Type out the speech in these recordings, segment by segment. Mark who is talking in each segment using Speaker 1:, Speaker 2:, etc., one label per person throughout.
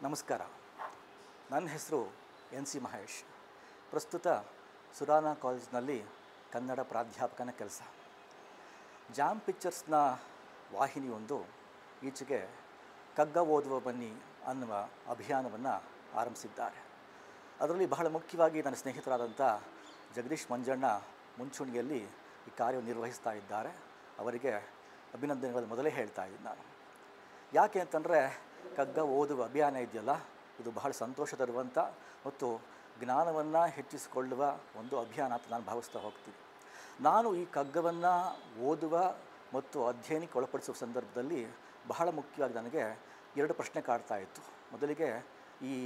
Speaker 1: ನಮಸ್ಕಾರ. ನನ್ನ ಹೆಸರು ಎನ್ ಸಿ ಮಹೇಶ್. ಪ್ರಸ್ತುತ ಸುರಾನ ಕಾಲೇಜಿನಲ್ಲಿ ಕನ್ನಡ ಪ್ರಾಧ್ಯಾಪಕನ ಕೆಲಸ. ಜಾಮ್ ಪಿಕ್ಚರ್ಸ್ನ ವಾಹಿನಿಯೊಂದು ಈಚೆಗೆ ಕಗ್ಗ ಓದುವ ಬನ್ನಿ ಅನ್ನುವ ಅಭಿಯಾನವನ್ನು ಆರಂಭಿಸಿದ್ದಾರೆ. ಅದರಲ್ಲಿ ಬಹಳ ಮುಖ್ಯವಾಗಿ ನನ್ನ ಸ್ನೇಹಿತರಾದಂಥ ಜಗದೀಶ್ ಮಂಜಣ್ಣ ಮುಂಚೂಣಿಯಲ್ಲಿ ಈ ಕಾರ್ಯನಿರ್ವಹಿಸ್ತಾ ಇದ್ದಾರೆ. ಅವರಿಗೆ ಅಭಿನಂದನೆಗಳು ಮೊದಲೇ ಹೇಳ್ತಾ ಇದ್ದೀನಿ ನಾನು. ಯಾಕೆ ಅಂತಂದರೆ ಕಗ್ಗ ಓದುವ ಅಭಿಯಾನ ಇದೆಯಲ್ಲ, ಇದು ಬಹಳ ಸಂತೋಷ ತರುವಂಥ ಮತ್ತು ಜ್ಞಾನವನ್ನು ಹೆಚ್ಚಿಸಿಕೊಳ್ಳುವ ಒಂದು ಅಭಿಯಾನ ಅಂತ ನಾನು ಭಾವಿಸ್ತಾ ಹೋಗ್ತೀನಿ. ನಾನು ಈ ಕಗ್ಗವನ್ನು ಓದುವ ಮತ್ತು ಅಧ್ಯಯನಕ್ಕೆ ಒಳಪಡಿಸುವ ಸಂದರ್ಭದಲ್ಲಿ ಬಹಳ ಮುಖ್ಯವಾಗಿ ನನಗೆ 2 ಪ್ರಶ್ನೆ ಕಾಡ್ತಾ ಇತ್ತು. ಮೊದಲಿಗೆ ಈ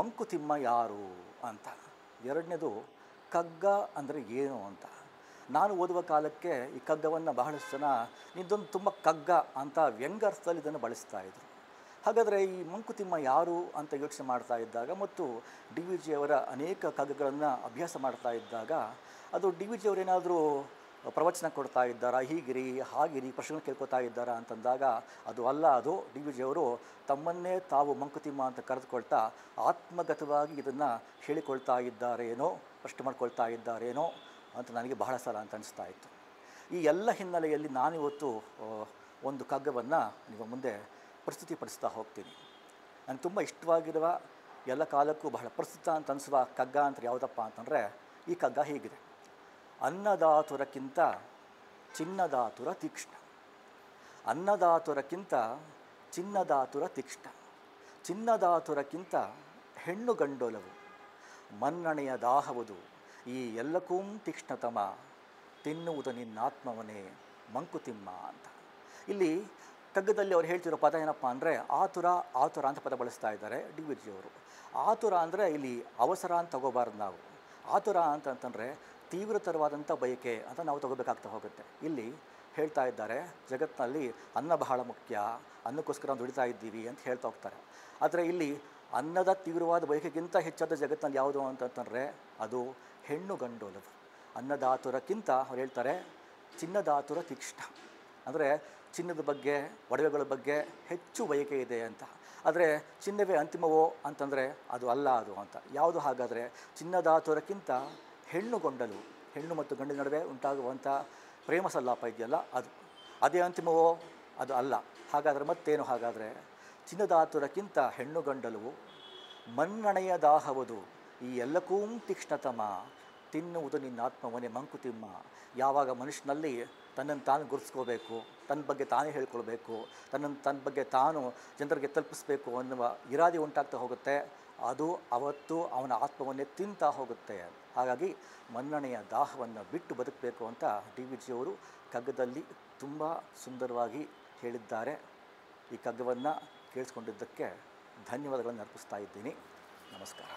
Speaker 1: ಮಂಕುತಿಮ್ಮ ಯಾರು ಅಂತ, ಎರಡನೇದು ಕಗ್ಗ ಅಂದರೆ ಏನು ಅಂತ. ನಾನು ಓದುವ ಕಾಲಕ್ಕೆ ಈ ಕಗ್ಗವನ್ನು ಬಹಳಷ್ಟು ಜನ ನಿಂದೊಂದು ತುಂಬ ಕಗ್ಗ ಅಂತ ವ್ಯಂಗ್ಯಾರ್ಥದಲ್ಲಿ ಇದನ್ನು ಬಳಸ್ತಾಯಿದ್ರು. ಹಾಗಾದರೆ ಈ ಮಂಕುತಿಮ್ಮ ಯಾರು ಅಂತ ಯೋಚನೆ ಮಾಡ್ತಾ ಇದ್ದಾಗ ಮತ್ತು ಡಿ ವಿ ಜಿಯವರ ಅನೇಕ ಕಗ್ಗಗಳನ್ನು ಅಭ್ಯಾಸ ಮಾಡ್ತಾ ಇದ್ದಾಗ ಅದು ಡಿ ವಿ ಜಿಯವರೇನಾದರೂ ಪ್ರವಚನ ಕೊಡ್ತಾ ಇದ್ದಾರಾ, ಹೀಗಿರಿ ಹಾಗಿರಿ ಪ್ರಶ್ನೆ ಕೇಳ್ಕೊತಾ ಇದ್ದಾರಾ ಅಂತಂದಾಗ ಅದು ಅಲ್ಲ. ಅದು ಡಿ ವಿ ಜಿಯವರು ತಮ್ಮನ್ನೇ ತಾವು ಮಂಕುತಿಮ್ಮ ಅಂತ ಕರೆದುಕೊಳ್ತಾ ಆತ್ಮಗತವಾಗಿ ಇದನ್ನು ಹೇಳಿಕೊಳ್ತಾ ಇದ್ದಾರೇನೋ, ಪ್ರಶ್ನೆ ಮಾಡ್ಕೊಳ್ತಾ ಇದ್ದಾರೇನೋ ಅಂತ ನನಗೆ ಬಹಳ ಸಲ ಅಂತ ಅನಿಸ್ತಾ ಇತ್ತು. ಈ ಎಲ್ಲ ಹಿನ್ನೆಲೆಯಲ್ಲಿ ನಾನಿವತ್ತು ಒಂದು ಕಗ್ಗವನ್ನು ನಿಮ್ಮ ಮುಂದೆ ಪ್ರಸ್ತುತಿಪಡಿಸ್ತಾ ಹೋಗ್ತೀನಿ. ನನಗೆ ತುಂಬ ಇಷ್ಟವಾಗಿರುವ, ಎಲ್ಲ ಕಾಲಕ್ಕೂ ಬಹಳ ಪ್ರಸ್ತುತ ಅಂತ ಅನಿಸುವ ಕಗ್ಗ ಅಂತ ಯಾವುದಪ್ಪ ಅಂತಂದರೆ ಈ ಕಗ್ಗ ಹೀಗಿದೆ. ಅನ್ನದಾತುರಕ್ಕಿಂತ ಚಿನ್ನದಾತುರ ತೀಕ್ಷ್ಣ, ಅನ್ನದಾತುರಕ್ಕಿಂತ ಚಿನ್ನದಾತುರ ತೀಕ್ಷ್ಣ, ಚಿನ್ನದಾತುರಕ್ಕಿಂತ ಹೆಣ್ಣು ಗಂಡೊಲವು, ಮನ್ನಣೆಯ ದಾಹವುದು ಈ ಎಲ್ಲಕ್ಕೂ ತೀಕ್ಷ್ಣತಮ, ತಿನ್ನುವುದು ನಿನ್ನಾತ್ಮವನೇ ಮಂಕುತಿಮ್ಮ ಅಂತ. ಇಲ್ಲಿ ಕಗ್ಗದಲ್ಲಿ ಅವ್ರು ಹೇಳ್ತಿರೋ ಪದ ಏನಪ್ಪ ಅಂದರೆ ಆತುರ ಅಂತ ಪದ ಬಳಸ್ತಾ ಇದ್ದಾರೆ ಡಿ ವಿ ಜಿಯವರು. ಆತುರ ಅಂದರೆ ಇಲ್ಲಿ ಅವಸರ ಅಂತ ತಗೋಬಾರ್ದು ನಾವು. ಆತುರ ಅಂತಂತಂದರೆ ತೀವ್ರತರವಾದಂಥ ಬಯಕೆ ಅಂತ ನಾವು ತಗೋಬೇಕಾಗ್ತಾ ಹೋಗುತ್ತೆ. ಇಲ್ಲಿ ಹೇಳ್ತಾ ಇದ್ದಾರೆ, ಜಗತ್ತಿನಲ್ಲಿ ಅನ್ನ ಬಹಳ ಮುಖ್ಯ, ಅನ್ನಕ್ಕೋಸ್ಕರ ದುಡಿತಾ ಇದ್ದೀವಿ ಅಂತ ಹೇಳ್ತಾ ಹೋಗ್ತಾರೆ. ಆದರೆ ಇಲ್ಲಿ ಅನ್ನದ ತೀವ್ರವಾದ ಬಯಕೆಗಿಂತ ಹೆಚ್ಚಾದ ಜಗತ್ತಿನಲ್ಲಿ ಯಾವುದು ಅಂತಂತಂದರೆ ಅದು ಹೆಣ್ಣು ಗಂಡೋಲವು. ಅನ್ನದಾತುರಕ್ಕಿಂತ ಅವ್ರು ಹೇಳ್ತಾರೆ ಚಿನ್ನದಾತುರ ತೀಕ್ಷ್ಣ, ಅಂದರೆ ಚಿನ್ನದ ಬಗ್ಗೆ, ಒಡವೆಗಳ ಬಗ್ಗೆ ಹೆಚ್ಚು ಬಯಕೆ ಇದೆ ಅಂತ. ಆದರೆ ಚಿನ್ನವೇ ಅಂತಿಮವೋ ಅಂತಂದರೆ ಅದು ಅಲ್ಲ ಅದು ಅಂತ. ಯಾವುದು ಹಾಗಾದರೆ ಚಿನ್ನದಾತುರಕ್ಕಿಂತ ಹೆಣ್ಣು ಗೊಂಡಲು, ಹೆಣ್ಣು ಮತ್ತು ಗಂಡಿನ ನಡುವೆ ಉಂಟಾಗುವಂಥ ಪ್ರೇಮ ಸಲ್ಲಾಪ ಇದೆಯಲ್ಲ ಅದೇ ಅಂತಿಮವೋ, ಅದು ಅಲ್ಲ. ಹಾಗಾದರೆ ಮತ್ತೇನು ಹಾಗಾದರೆ ಚಿನ್ನದಾತುರಕ್ಕಿಂತ ಹೆಣ್ಣು ಗಂಡಲು, ಮನ್ನಣೆಯ ದಾಹವುದು ಈ ಎಲ್ಲಕ್ಕೂ ತೀಕ್ಷ್ಣತಮ, ತಿನ್ನುವುದು ನಿನ್ನಾತ್ಮವನೇ ಮಂಕುತಿಮ್ಮ. ಯಾವಾಗ ಮನುಷ್ಯನಲ್ಲಿ ತನ್ನನ್ನು ತಾನು ಗುರುತಿಸ್ಕೋಬೇಕು, ತನ್ನ ಬಗ್ಗೆ ತಾನೇ ಹೇಳ್ಕೊಳ್ಬೇಕು, ತನ್ನ ಬಗ್ಗೆ ತಾನು ಜನರಿಗೆ ತಲುಪಿಸ್ಬೇಕು ಅನ್ನುವ ಇರಾದೆ ಉಂಟಾಗ್ತಾ ಹೋಗುತ್ತೆ, ಅದು ಅವತ್ತು ಅವನ ಆತ್ಮವನ್ನೇ ತಿಂತಾ ಹೋಗುತ್ತೆ. ಹಾಗಾಗಿ ಮನ್ನಣೆಯ ದಾಹವನ್ನು ಬಿಟ್ಟು ಬದುಕಬೇಕು ಅಂತ ಡಿ ವಿ ಜಿಯವರು ಕಗ್ಗದಲ್ಲಿ ತುಂಬ ಸುಂದರವಾಗಿ ಹೇಳಿದ್ದಾರೆ. ಈ ಕಗ್ಗವನ್ನು ಕೇಳಿಸ್ಕೊಂಡಿದ್ದಕ್ಕೆ ಧನ್ಯವಾದಗಳನ್ನು ಅರ್ಪಿಸ್ತಾ ಇದ್ದೀನಿ. ನಮಸ್ಕಾರ.